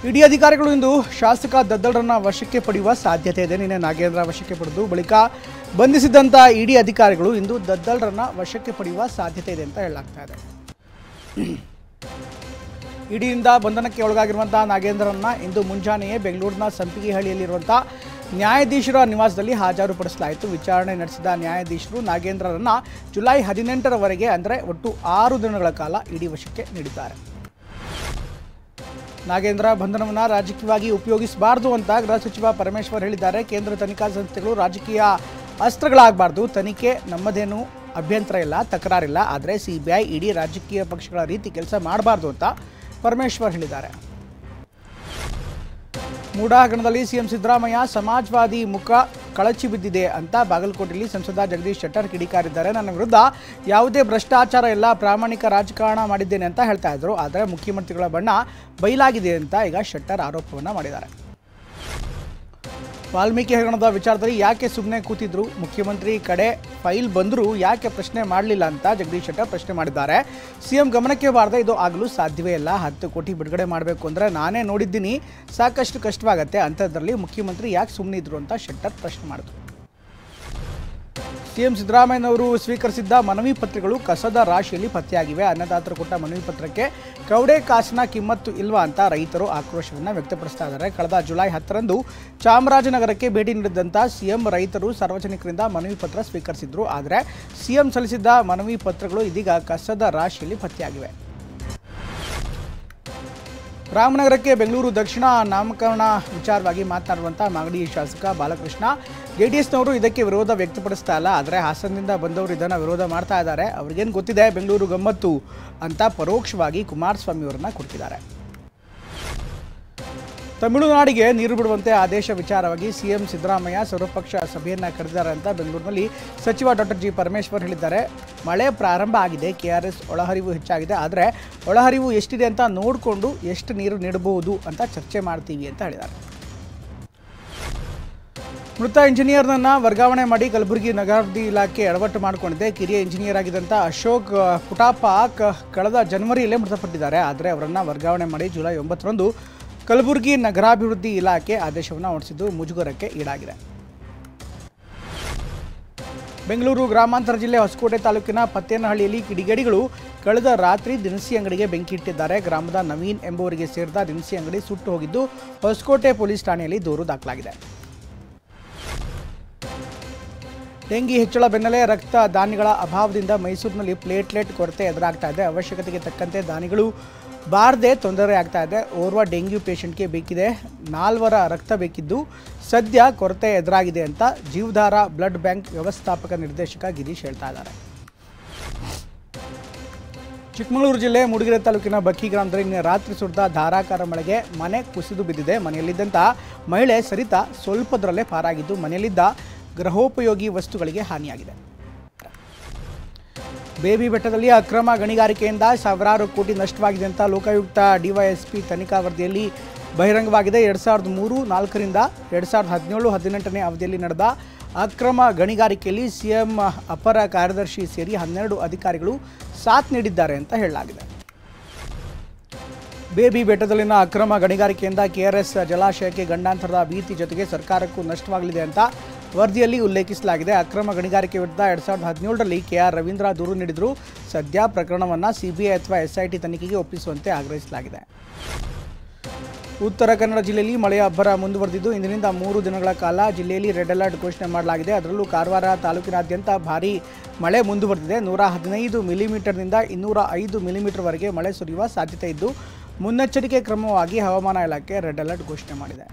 ಇಡಿ ಅಧಿಕಾರಿಗಳು ಇಂದು ಶಾಸಕ ದದ್ದಳರನ್ನ ವಶಕ್ಕೆ ಪಡೆಯುವ ಸಾಧ್ಯತೆ ಇದೆ. ನಿನ್ನೆ ನಾಗೇಂದ್ರ ವಶಕ್ಕೆ ಪಡೆದು ಬಳಿಕ ಬಂಧಿಸಿದಂಥ ಇಡಿ ಅಧಿಕಾರಿಗಳು ಇಂದು ದದ್ದಳರನ್ನ ವಶಕ್ಕೆ ಪಡೆಯುವ ಸಾಧ್ಯತೆ ಇದೆ ಅಂತ ಹೇಳಲಾಗ್ತಾ ಇದೆ. ಇಡಿಯಿಂದ ಬಂಧನಕ್ಕೆ ಒಳಗಾಗಿರುವಂತಹ ನಾಗೇಂದ್ರರನ್ನ ಇಂದು ಮುಂಜಾನೆಯೇ ಬೆಂಗಳೂರಿನ ಸಂಪಿಗೆಹಳ್ಳಿಯಲ್ಲಿರುವಂತಹ ನ್ಯಾಯಾಧೀಶರ ನಿವಾಸದಲ್ಲಿ ಹಾಜರುಪಡಿಸಲಾಯಿತು. ವಿಚಾರಣೆ ನಡೆಸಿದ ನ್ಯಾಯಾಧೀಶರು ನಾಗೇಂದ್ರರನ್ನ ಜುಲೈ 18ರವರೆಗೆ ಅಂದರೆ ಒಟ್ಟು 6 ದಿನಗಳ ಕಾಲ ಇಡಿ ವಶಕ್ಕೆ ನೀಡಿದ್ದಾರೆ. ನಾಗೇಂದ್ರ ಬಂಧನವನ್ನು ರಾಜಕೀಯವಾಗಿ ಉಪಯೋಗಿಸಬಾರದು ಅಂತ ಗೃಹ ಸಚಿವ ಪರಮೇಶ್ವರ್ ಹೇಳಿದ್ದಾರೆ. ಕೇಂದ್ರ ತನಿಖಾ ಸಂಸ್ಥೆಗಳು ರಾಜಕೀಯ ಅಸ್ತ್ರಗಳಾಗಬಾರ್ದು. ತನಿಖೆ ನಮ್ಮದೇನು ಅಭ್ಯಂತರ ಇಲ್ಲ, ತಕರಾರಿಲ್ಲ. ಆದರೆ ಸಿಬಿಐ ಇಡಿ ರಾಜಕೀಯ ಪಕ್ಷಗಳ ರೀತಿ ಕೆಲಸ ಮಾಡಬಾರ್ದು ಅಂತ ಪರಮೇಶ್ವರ್ ಹೇಳಿದ್ದಾರೆ. ಮೂಡಾ ಹಗರಣದಲ್ಲಿ ಸಿಎಂ ಸಿದ್ದರಾಮಯ್ಯ ಸಮಾಜವಾದಿ ಮುಖ ಕಳಚಿ ಬಿದ್ದಿದೆ ಅಂತ ಬಾಗಲಕೋಟೆಯಲ್ಲಿ ಸಂಸದ ಜಗದೀಶ್ ಶೆಟ್ಟರ್ ಕಿಡಿಕಾರಿದ್ದಾರೆ. ನನ್ನ ವಿರುದ್ಧ ಯಾವುದೇ ಭ್ರಷ್ಟಾಚಾರ ಇಲ್ಲ, ಪ್ರಾಮಾಣಿಕ ರಾಜಕಾರಣ ಮಾಡಿದ್ದೇನೆ ಅಂತ ಹೇಳ್ತಾ ಇದ್ರು. ಆದರೆ ಮುಖ್ಯಮಂತ್ರಿಗಳ ಬಣ್ಣ ಬಯಲಾಗಿದೆ ಅಂತ ಈಗ ಶೆಟ್ಟರ್ ಆರೋಪವನ್ನು ಮಾಡಿದ್ದಾರೆ. ವಾಲ್ಮೀಕಿ ಹಗರಣದ ವಿಚಾರದಲ್ಲಿ ಯಾಕೆ ಸುಮ್ಮನೆ ಕೂತಿದ್ರು, ಮುಖ್ಯಮಂತ್ರಿ ಕಡೆ ಫೈಲ್ ಬಂದರೂ ಯಾಕೆ ಪ್ರಶ್ನೆ ಮಾಡಲಿಲ್ಲ ಅಂತ ಜಗದೀಶ್ ಶೆಟ್ಟರ್ ಪ್ರಶ್ನೆ ಮಾಡಿದ್ದಾರೆ. ಸಿಎಂ ಗಮನಕ್ಕೆ ಬಾರದೆ ಇದು ಆಗಲು ಸಾಧ್ಯವೇ ಇಲ್ಲ. 10 ಕೋಟಿ ಬಿಡುಗಡೆ ಮಾಡಬೇಕು ಅಂದರೆ ನಾನೇ ನೋಡಿದ್ದೀನಿ, ಸಾಕಷ್ಟು ಕಷ್ಟವಾಗುತ್ತೆ. ಅಂಥದ್ರಲ್ಲಿ ಮುಖ್ಯಮಂತ್ರಿ ಯಾಕೆ ಸುಮ್ಮನೆ ಇದ್ರು ಅಂತ ಶೆಟ್ಟರ್ ಪ್ರಶ್ನೆ ಮಾಡಿದ್ರು. ಸಿಎಂ ಸಿದ್ದರಾಮಯ್ಯನವರು ಸ್ವೀಕರಿಸಿದ್ದ ಮನವಿ ಪತ್ರಗಳು ಕಸದ ರಾಶಿಯಲ್ಲಿ ಪತ್ತೆಯಾಗಿವೆ. ಅನ್ನದಾತರು ಕೊಟ್ಟ ಮನವಿ ಪತ್ರಕ್ಕೆ ಕವಡೆ ಕಾಸಿನ ಕಿಮ್ಮತ್ತು ಇಲ್ವಾ ಅಂತ ರೈತರು ಆಕ್ರೋಶವನ್ನು ವ್ಯಕ್ತಪಡಿಸ್ತಾ ಇದ್ದಾರೆ. ಕಳೆದ ಜುಲೈ 10ರಂದು ಚಾಮರಾಜನಗರಕ್ಕೆ ಭೇಟಿ ನೀಡಿದಂಥ ಸಿಎಂ ರೈತರು ಸಾರ್ವಜನಿಕರಿಂದ ಮನವಿ ಪತ್ರ ಸ್ವೀಕರಿಸಿದ್ರು. ಆದರೆ ಸಿಎಂ ಸಲ್ಲಿಸಿದ್ದ ಮನವಿ ಪತ್ರಗಳು ಇದೀಗ ಕಸದ ರಾಶಿಯಲ್ಲಿ ಪತ್ತೆಯಾಗಿವೆ. ರಾಮನಗರಕ್ಕೆ ಬೆಂಗಳೂರು ದಕ್ಷಿಣ ನಾಮಕರಣ ವಿಚಾರವಾಗಿ ಮಾತನಾಡುವಂಥ ಮಾಗಡಿ ಶಾಸಕ ಬಾಲಕೃಷ್ಣ, ಜೆಡಿಎಸ್ನವರು ಇದಕ್ಕೆ ವಿರೋಧ ವ್ಯಕ್ತಪಡಿಸ್ತಾ ಇಲ್ಲ, ಆದರೆ ಹಾಸನದಿಂದ ಬಂದವರು ಇದನ್ನು ವಿರೋಧ ಮಾಡ್ತಾ ಇದ್ದಾರೆ. ಅವ್ರಿಗೇನು ಗೊತ್ತಿದೆ ಬೆಂಗಳೂರು ಗಮ್ಮತ್ತು ಅಂತ ಪರೋಕ್ಷವಾಗಿ ಕುಮಾರಸ್ವಾಮಿ ಅವರನ್ನ ಕೊಡ್ತಿದ್ದಾರೆ. ತಮಿಳುನಾಡಿಗೆ ನೀರು ಬಿಡುವಂತೆ ಆದೇಶ ವಿಚಾರವಾಗಿ ಸಿಎಂ ಸಿದ್ದರಾಮಯ್ಯ ಸರ್ವಪಕ್ಷ ಸಭೆಯನ್ನು ಕರೆದಿದ್ದಾರೆ ಅಂತ ಬೆಂಗಳೂರಿನಲ್ಲಿ ಸಚಿವ ಡಾಕ್ಟರ್ ಜಿ ಪರಮೇಶ್ವರ್ ಹೇಳಿದ್ದಾರೆ. ಮಳೆ ಪ್ರಾರಂಭ ಆಗಿದೆ, ಕೆಆರ್ಎಸ್ ಒಳಹರಿವು ಹೆಚ್ಚಾಗಿದೆ, ಆದರೆ ಒಳಹರಿವು ಎಷ್ಟಿದೆ ಅಂತ ನೋಡಿಕೊಂಡು ಎಷ್ಟು ನೀರು ನೀಡಬಹುದು ಅಂತ ಚರ್ಚೆ ಮಾಡ್ತೀವಿ ಅಂತ ಹೇಳಿದ್ದಾರೆ. ಮೃತ ಇಂಜಿನಿಯರ್ನನ್ನು ವರ್ಗಾವಣೆ ಮಾಡಿ ಕಲಬುರಗಿ ನಗರಾಭಿವೃದ್ಧಿ ಇಲಾಖೆ ಎಡವಟ್ಟು ಮಾಡಿಕೊಂಡಿದೆ. ಕಿರಿಯ ಇಂಜಿನಿಯರ್ ಆಗಿದ್ದಂಥ ಅಶೋಕ್ ಪುಟಾಪ ಕಳೆದ ಜನವರಿಯಲ್ಲೇ ಮೃತಪಟ್ಟಿದ್ದಾರೆ. ಆದರೆ ಅವರನ್ನು ವರ್ಗಾವಣೆ ಮಾಡಿ ಜುಲೈ 9ರಂದು ಕಲಬುರಗಿ ನಗರಾಭಿವೃದ್ಧಿ ಇಲಾಖೆ ಆದೇಶವನ್ನು ಹೊರಡಿಸಿದ್ದು ಮುಜುಗರಕ್ಕೆ ಈಡಾಗಿದೆ. ಬೆಂಗಳೂರು ಗ್ರಾಮಾಂತರ ಜಿಲ್ಲೆ ಹೊಸಕೋಟೆ ತಾಲೂಕಿನ ಪತ್ತೇನಹಳ್ಳಿಯಲ್ಲಿ ಕಿಡಿಗೇಡಿಗಳು ಕಳೆದ ರಾತ್ರಿ ದಿನಸಿ ಅಂಗಡಿಗೆ ಬೆಂಕಿ ಇಟ್ಟಿದ್ದಾರೆ. ಗ್ರಾಮದ ನವೀನ್ ಎಂಬುವರಿಗೆ ಸೇರಿದ ದಿನಸಿ ಅಂಗಡಿ ಸುಟ್ಟು ಹೋಗಿದ್ದು ಹೊಸಕೋಟೆ ಪೊಲೀಸ್ ಠಾಣೆಯಲ್ಲಿ ದೂರು ದಾಖಲಾಗಿದೆ. ಡೆಂಗಿ ಹೆಚ್ಚಳ ಬೆನ್ನಲ್ಲೇ ರಕ್ತ ದಾನಿಗಳ ಅಭಾವದಿಂದ ಮೈಸೂರಿನಲ್ಲಿ ಪ್ಲೇಟ್ಲೆಟ್ ಕೊರತೆ ಎದುರಾಗ್ತಾ ಇದೆ. ಅವಶ್ಯಕತೆಗೆ ತಕ್ಕಂತೆ ದಾನಿಗಳು ಬಾರದೆ ತೊಂದರೆ ಆಗ್ತಾ ಇದೆ. ಓರ್ವ ಡೆಂಗ್ಯೂ ಪೇಷಂಟ್ಗೆ ಬೇಕಿದೆ 4 ರಕ್ತ ಬೇಕಿದ್ದು ಸದ್ಯ ಕೊರತೆ ಎದುರಾಗಿದೆ ಅಂತ ಜೀವಧಾರ ಬ್ಲಡ್ ಬ್ಯಾಂಕ್ ವ್ಯವಸ್ಥಾಪಕ ನಿರ್ದೇಶಕ ಗಿರೀಶ್ ಹೇಳ್ತಾ ಇದ್ದಾರೆ. ಚಿಕ್ಕಮಗಳೂರು ಜಿಲ್ಲೆ ಮೂಡಿಗೆರೆ ತಾಲೂಕಿನ ಬಕ್ಕಿ ಗ್ರಾಮದಲ್ಲಿ ನಿನ್ನೆ ರಾತ್ರಿ ಸುರಿದ ಧಾರಾಕಾರ ಮಳೆಗೆ ಮನೆ ಕುಸಿದು ಬಿದ್ದಿದೆ. ಮನೆಯಲ್ಲಿದ್ದಂಥ ಮಹಿಳೆ ಸರಿತಾ ಸ್ವಲ್ಪದರಲ್ಲೇ ಪಾರಾಗಿದ್ದು ಮನೆಯಲ್ಲಿದ್ದ ಗೃಹೋಪಯೋಗಿ ವಸ್ತುಗಳಿಗೆ ಹಾನಿಯಾಗಿದೆ. ಬೇಬಿ ಬೆಟ್ಟದಲ್ಲಿ ಅಕ್ರಮ ಗಣಿಗಾರಿಕೆಯಿಂದ ಸಾವಿರಾರು ಕೋಟಿ ನಷ್ಟವಾಗಿದೆ ಅಂತ ಲೋಕಾಯುಕ್ತ ಡಿವೈಎಸ್ಪಿ ತನಿಖಾ ವರದಿಯಲ್ಲಿ ಬಹಿರಂಗವಾಗಿದೆ. 2003-4ರಿಂದ 2017-18ನೇ ಅವಧಿಯಲ್ಲಿ ನಡೆದ ಅಕ್ರಮ ಗಣಿಗಾರಿಕೆಯಲ್ಲಿ ಸಿಎಂ ಅಪರ ಕಾರ್ಯದರ್ಶಿ ಸೇರಿ 12 ಅಧಿಕಾರಿಗಳು ಸಾಥ್ ನೀಡಿದ್ದಾರೆ ಅಂತ ಹೇಳಲಾಗಿದೆ. ಬೇಬಿ ಬೆಟ್ಟದಲ್ಲಿನ ಅಕ್ರಮ ಗಣಿಗಾರಿಕೆಯಿಂದ ಕೆಆರ್ಎಸ್ ಜಲಾಶಯಕ್ಕೆ ಗಂಡಾಂತರದ ಭೀತಿ ಜೊತೆಗೆ ಸರ್ಕಾರಕ್ಕೂ ನಷ್ಟವಾಗಲಿದೆ ಅಂತ ವರದಿಯಲ್ಲಿ ಉಲ್ಲೇಖಿಸಲಾಗಿದೆ. ಅಕ್ರಮ ಗಣಿಗಾರಿಕೆ ವಿರುದ್ಧ 2017ರಲ್ಲಿ ಕೆಆರ್ ರವೀಂದ್ರ ದೂರು ನೀಡಿದ್ರು. ಸದ್ಯ ಪ್ರಕರಣವನ್ನು ಸಿಬಿಐ ಅಥವಾ ಎಸ್ಐಟಿ ತನಿಖೆಗೆ ಒಪ್ಪಿಸುವಂತೆ ಆಗ್ರಹಿಸಲಾಗಿದೆ. ಉತ್ತರ ಕನ್ನಡ ಜಿಲ್ಲೆಯಲ್ಲಿ ಮಳೆಯ ಅಬ್ಬರ ಮುಂದುವರೆದಿದ್ದು ಇಂದಿನಿಂದ 3 ದಿನಗಳ ಕಾಲ ಜಿಲ್ಲೆಯಲ್ಲಿ ರೆಡ್ ಅಲರ್ಟ್ ಘೋಷಣೆ ಮಾಡಲಾಗಿದೆ. ಅದರಲ್ಲೂ ಕಾರವಾರ ತಾಲೂಕಿನಾದ್ಯಂತ ಭಾರೀ ಮಳೆ ಮುಂದುವರೆದಿದೆ. 115 ಮಿಲಿಮೀಟರ್ನಿಂದ 205 ಮಿಲಿಮೀಟರ್ವರೆಗೆ ಮಳೆ ಸುರಿಯುವ ಸಾಧ್ಯತೆ ಇದ್ದು ಮುನ್ನೆಚ್ಚರಿಕೆ ಕ್ರಮವಾಗಿ ಹವಾಮಾನ ಇಲಾಖೆ ರೆಡ್ ಅಲರ್ಟ್ ಘೋಷಣೆ ಮಾಡಿದೆ.